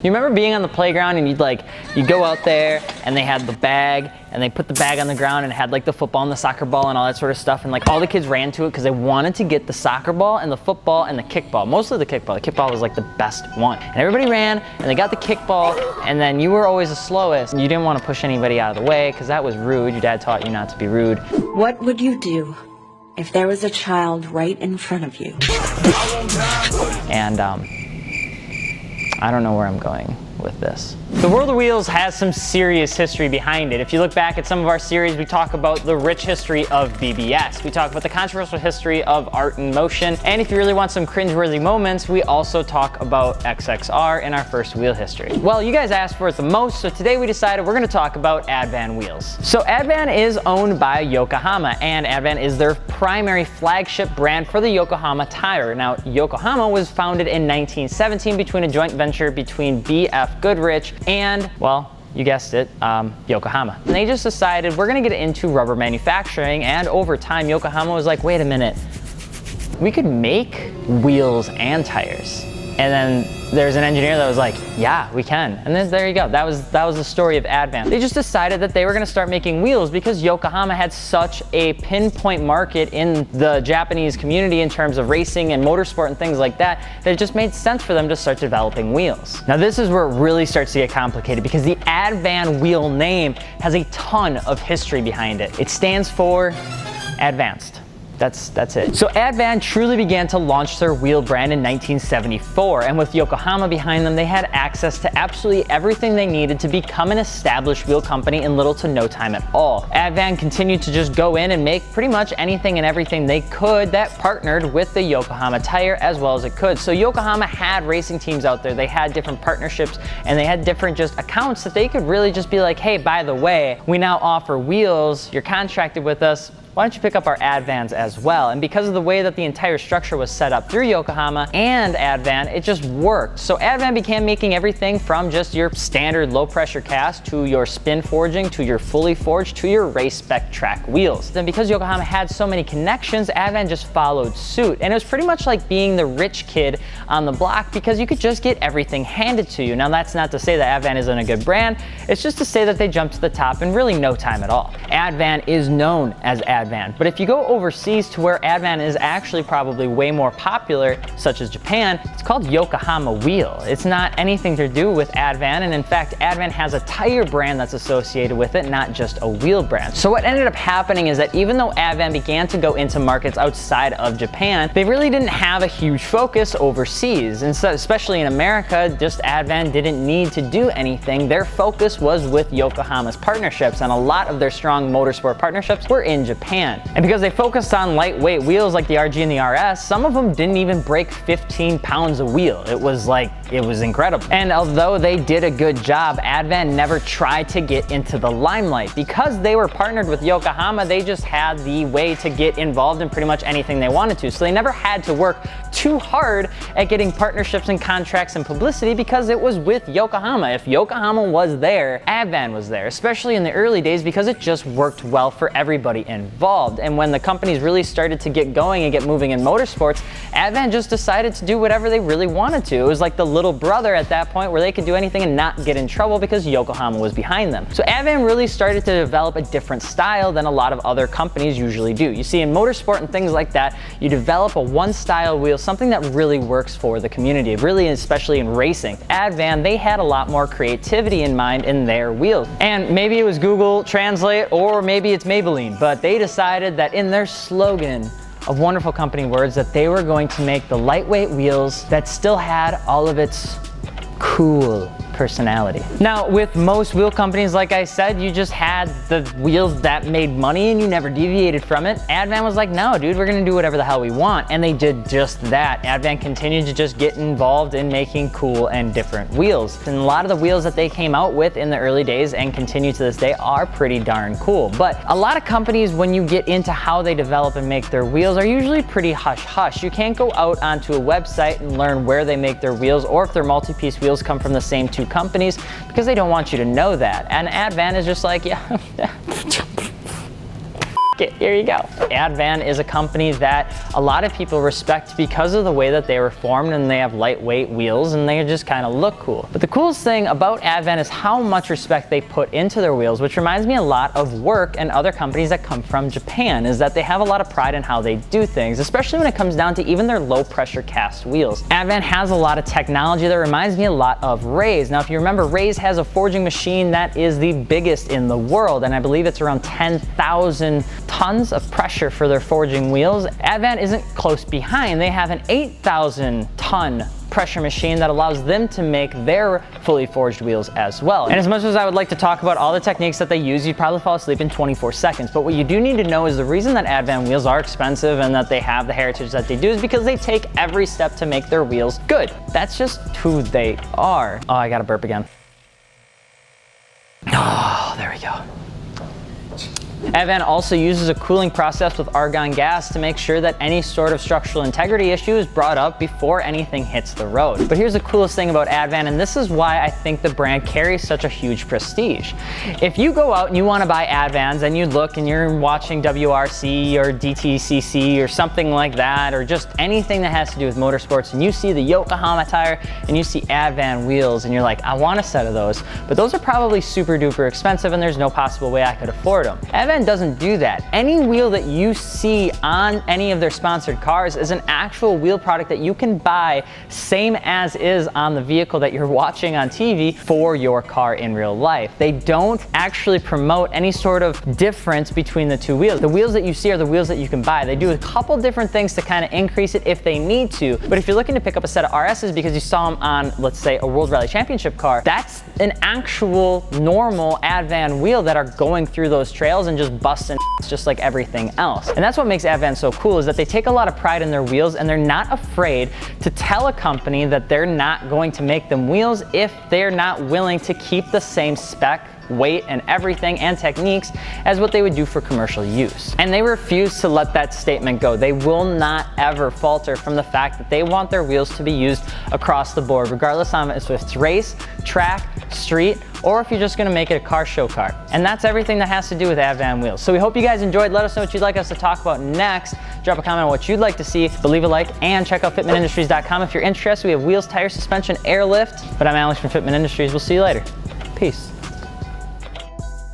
You remember being on the playground and you'd go out there and they had the bag and they put the bag on the ground and it had like the football and the soccer ball and all that sort of stuff, and like all the kids ran to it because they wanted to get the soccer ball and the football and the kickball. Mostly the kickball. The kickball was like the best one. And everybody ran and they got the kickball, and then you were always the slowest and you didn't want to push anybody out of the way because that was rude. Your dad taught you not to be rude. What would you do if there was a child right in front of you? And I don't know where I'm going with this. The world of wheels has some serious history behind it. If you look back at some of our series, we talk about the rich history of BBS. We talk about the controversial history of art in motion. And if you really want some cringeworthy moments, we also talk about XXR in our first wheel history. Well, you guys asked for it the most, so today we decided we're gonna talk about Advan Wheels. So Advan is owned by Yokohama, and Advan is their primary flagship brand for the Yokohama Tire. Now, Yokohama was founded in 1917 between a joint venture between BF Goodrich and, well, you guessed it, Yokohama. And they just decided we're gonna get into rubber manufacturing, and over time Yokohama was like, wait a minute, we could make wheels and tires. And then there's an engineer that was like, yeah, we can. And then there you go. That was the story of Advan. They just decided that they were gonna start making wheels because Yokohama had such a pinpoint market in the Japanese community in terms of racing and motorsport and things like that, that it just made sense for them to start developing wheels. Now this is where it really starts to get complicated because the Advan wheel name has a ton of history behind it. It stands for advanced. That's it. So Advan truly began to launch their wheel brand in 1974, and with Yokohama behind them, they had access to absolutely everything they needed to become an established wheel company in little to no time at all. Advan continued to just go in and make pretty much anything and everything they could that partnered with the Yokohama Tire as well as it could. So Yokohama had racing teams out there, they had different partnerships, and they had different just accounts that they could really just be like, hey, by the way, we now offer wheels, you're contracted with us, why don't you pick up our Advans as well? And because of the way that the entire structure was set up through Yokohama and Advan, it just worked. So Advan began making everything from just your standard low pressure cast to your spin forging to your fully forged to your race spec track wheels. Then because Yokohama had so many connections, Advan just followed suit. And it was pretty much like being the rich kid on the block because you could just get everything handed to you. Now that's not to say that Advan isn't a good brand, it's just to say that they jumped to the top in really no time at all. Advan is known as Advan. But if you go overseas to where Advan is actually probably way more popular, such as Japan, it's called Yokohama Wheel. It's not anything to do with Advan, and in fact, Advan has a tire brand that's associated with it, not just a wheel brand. So what ended up happening is that even though Advan began to go into markets outside of Japan, they really didn't have a huge focus overseas. And so, especially in America, just Advan didn't need to do anything. Their focus was with Yokohama's partnerships, and a lot of their strong motorsport partnerships were in Japan. And because they focused on lightweight wheels like the RG and the RS, some of them didn't even break 15 pounds a wheel. It was incredible. And although they did a good job, Advan never tried to get into the limelight. Because they were partnered with Yokohama, they just had the way to get involved in pretty much anything they wanted to. So they never had to work too hard at getting partnerships and contracts and publicity because it was with Yokohama. If Yokohama was there, Advan was there, especially in the early days because it just worked well for everybody involved. And when the companies really started to get going and get moving in motorsports, Advan just decided to do whatever they really wanted to. It was like the little brother at that point where they could do anything and not get in trouble because Yokohama was behind them. So Advan really started to develop a different style than a lot of other companies usually do. You see, in motorsport and things like that, you develop a one style wheel, something that really works for the community, really, especially in racing. Advan, they had a lot more creativity in mind in their wheels. And maybe it was Google Translate or maybe it's Maybelline, but they decided that in their slogan of wonderful company words that they were going to make the lightweight wheels that still had all of its cool personality. Now, with most wheel companies, like I said, you just had the wheels that made money and you never deviated from it. Advan was like, no, dude, we're gonna do whatever the hell we want. And they did just that. Advan continued to just get involved in making cool and different wheels. And a lot of the wheels that they came out with in the early days and continue to this day are pretty darn cool. But a lot of companies, when you get into how they develop and make their wheels, are usually pretty hush-hush. You can't go out onto a website and learn where they make their wheels or if their multi-piece wheels come from the same two companies because they don't want you to know that. And Advan is just like, yeah. pocket. Here you go. Advan is a company that a lot of people respect because of the way that they were formed, and they have lightweight wheels and they just kind of look cool. But the coolest thing about Advan is how much respect they put into their wheels, which reminds me a lot of Work and other companies that come from Japan, is that they have a lot of pride in how they do things, especially when it comes down to even their low pressure cast wheels. Advan has a lot of technology that reminds me a lot of Ray's. Now, if you remember, Ray's has a forging machine that is the biggest in the world, and I believe it's around 10,000 tons of pressure for their forging wheels. Advan isn't close behind. They have an 8,000 ton pressure machine that allows them to make their fully forged wheels as well. And as much as I would like to talk about all the techniques that they use, you'd probably fall asleep in 24 seconds. But what you do need to know is the reason that Advan wheels are expensive and that they have the heritage that they do is because they take every step to make their wheels good. That's just who they are. Oh, I gotta burp again. Oh, there we go. Advan also uses a cooling process with argon gas to make sure that any sort of structural integrity issue is brought up before anything hits the road. But here's the coolest thing about Advan, and this is why I think the brand carries such a huge prestige. If you go out and you want to buy Advans and you look and you're watching WRC or DTCC or something like that, or just anything that has to do with motorsports, and you see the Yokohama Tire and you see Advan wheels and you're like, I want a set of those, but those are probably super duper expensive and there's no possible way I could afford them. Advan doesn't do that. Any wheel that you see on any of their sponsored cars is an actual wheel product that you can buy same as is on the vehicle that you're watching on TV for your car in real life. They don't actually promote any sort of difference between the two wheels. The wheels that you see are the wheels that you can buy. They do a couple different things to kind of increase it if they need to, but if you're looking to pick up a set of RSs because you saw them on, let's say, a World Rally Championship car, that's an actual normal Advan wheel that are going through those trails and just busting just like everything else. And that's what makes Advan so cool, is that they take a lot of pride in their wheels and they're not afraid to tell a company that they're not going to make them wheels if they're not willing to keep the same spec, weight, and everything and techniques as what they would do for commercial use. And they refuse to let that statement go. They will not ever falter from the fact that they want their wheels to be used across the board, regardless of if it's race, track, street, or if you're just gonna make it a car show car. And that's everything that has to do with Advan wheels. So we hope you guys enjoyed. Let us know what you'd like us to talk about next. Drop a comment on what you'd like to see, but leave a like, and check out fitmentindustries.com if you're interested. We have wheels, tires, suspension, airlift. But I'm Alex from Fitment Industries. We'll see you later. Peace.